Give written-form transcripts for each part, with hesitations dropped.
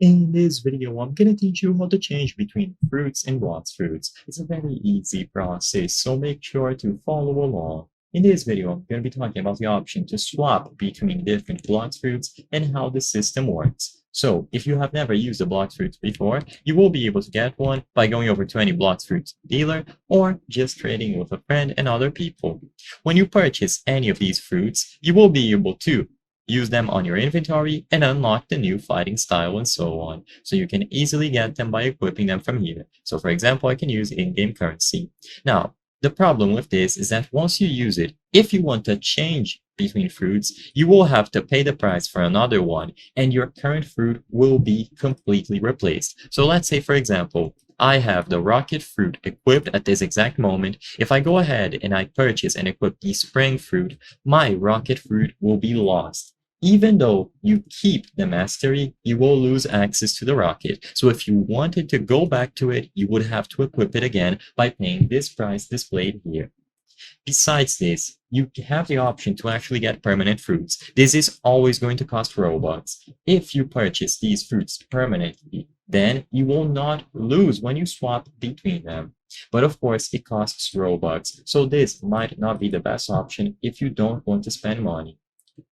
In this video, I'm going to teach you how to change between fruits and Blox Fruits. It's a very easy process, so make sure to follow along. In this video, I'm going to be talking about the option to swap between different Blox Fruits and how the system works. So, if you have never used a Blox Fruits before, you will be able to get one by going over to any Blox Fruits dealer or just trading with a friend and other people. When you purchase any of these fruits, you will be able to use them on your inventory and unlock the new fighting style and so on. So you can easily get them by equipping them from here. So for example, I can use in-game currency. Now, the problem with this is that once you use it, if you want to change between fruits, you will have to pay the price for another one, and your current fruit will be completely replaced. So let's say, for example, I have the rocket fruit equipped at this exact moment. If I go ahead and I purchase and equip the spring fruit, my rocket fruit will be lost. Even though you keep the mastery, you will lose access to the rocket. So if you wanted to go back to it, you would have to equip it again by paying this price displayed here. Besides this, you have the option to actually get permanent fruits. This is always going to cost Robux. If you purchase these fruits permanently, then you will not lose when you swap between them. But of course, it costs Robux, so this might not be the best option if you don't want to spend money.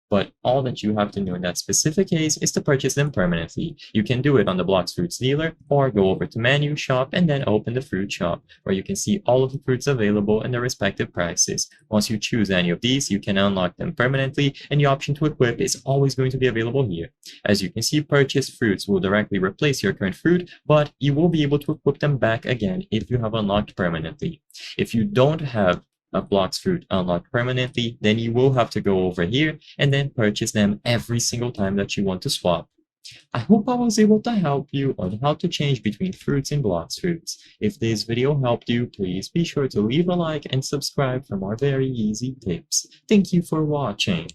But all that you have to do in that specific case is to purchase them permanently. You can do it on the Blox Fruits dealer, or go over to menu, shop, and then open the fruit shop, where you can see all of the fruits available and their respective prices. Once you choose any of these, you can unlock them permanently, and the option to equip is always going to be available here. As you can see, purchased fruits will directly replace your current fruit, but you will be able to equip them back again if you have unlocked permanently. If you don't have a Blox Fruit unlocked permanently, then you will have to go over here and then purchase them every single time that you want to swap. I hope I was able to help you on how to change between fruits and Blox Fruits. If this video helped you, please be sure to leave a like and subscribe for more very easy tips. Thank you for watching.